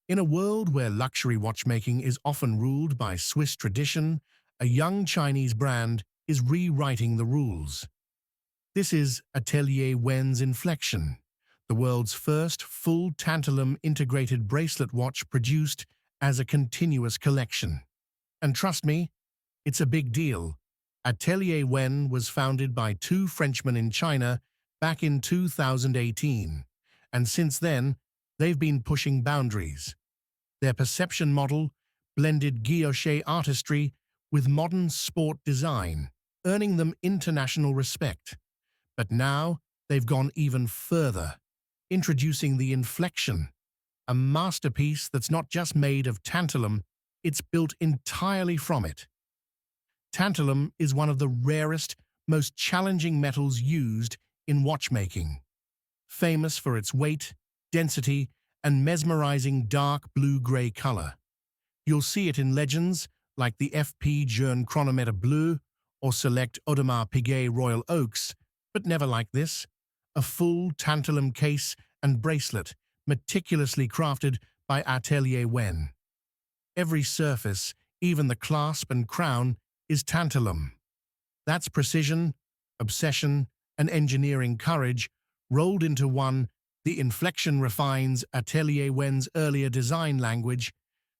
In a world where luxury watchmaking is often ruled by Swiss tradition, a young Chinese brand is rewriting the rules. This is Atelier Wen's Inflection, the world's first full-tantalum integrated bracelet watch produced as a continuous collection. And trust me, it's a big deal. Atelier Wen was founded by two Frenchmen in China back in 2018, and since then, they've been pushing boundaries. Their perception model blended guilloche artistry with modern sport design, earning them international respect. But now, they've gone even further, introducing the Inflection, a masterpiece that's not just made of tantalum, it's built entirely from it. Tantalum is one of the rarest, most challenging metals used in watchmaking. Famous for its weight, density, and mesmerizing dark blue-gray color. You'll see it in legends like the FP Journe Chronomètre Bleu or select Audemars Piguet Royal Oaks, but never like this. A full tantalum case and bracelet meticulously crafted by Atelier Wen. Every surface, even the clasp and crown, is tantalum. That's precision, obsession, and engineering courage rolled into one. The Inflection refines Atelier Wen's earlier design language,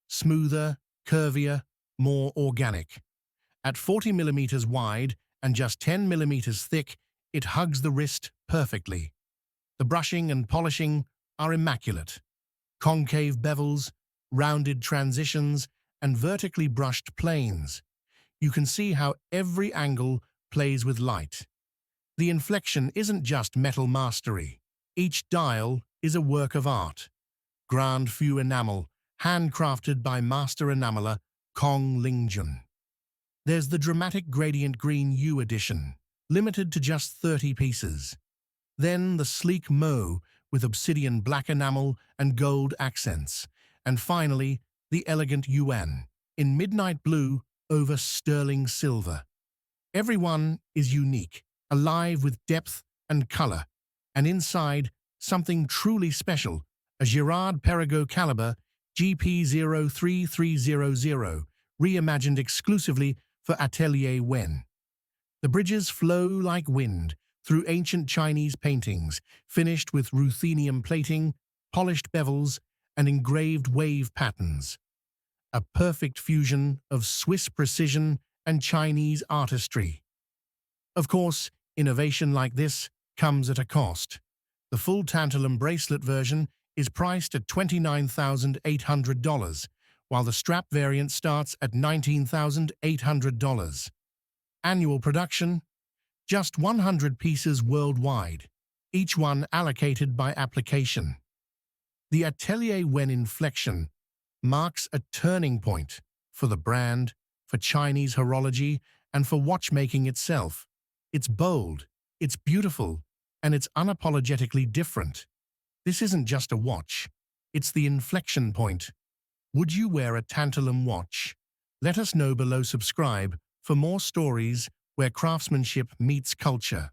smoother, curvier, more organic. At 40 millimeters wide and just 10 millimeters thick, it hugs the wrist perfectly. The brushing and polishing are immaculate. Concave bevels, rounded transitions, and vertically brushed planes. You can see how every angle plays with light. The Inflection isn't just metal mastery. Each dial is a work of art. Grand Fu enamel, handcrafted by master enameler Kong Lingjun. There's the dramatic gradient green U edition, limited to just 30 pieces. Then the sleek Mo with obsidian black enamel and gold accents. And finally, the elegant Yuan, in midnight blue over sterling silver. Every one is unique, alive with depth and color, and inside, something truly special, a Girard-Perregaux caliber GP03300, reimagined exclusively for Atelier Wen. The bridges flow like wind through ancient Chinese paintings, finished with ruthenium plating, polished bevels, and engraved wave patterns. A perfect fusion of Swiss precision and Chinese artistry. Of course, innovation like this comes at a cost. The full tantalum bracelet version is priced at $29,800, while the strap variant starts at $19,800. Annual production? Just 100 pieces worldwide, each one allocated by application. The Atelier Wen Inflection marks a turning point for the brand, for Chinese horology, and for watchmaking itself. It's bold, it's beautiful, and it's unapologetically different. This isn't just a watch, it's the inflection point. Would you wear a tantalum watch? Let us know below. Subscribe for more stories where craftsmanship meets culture.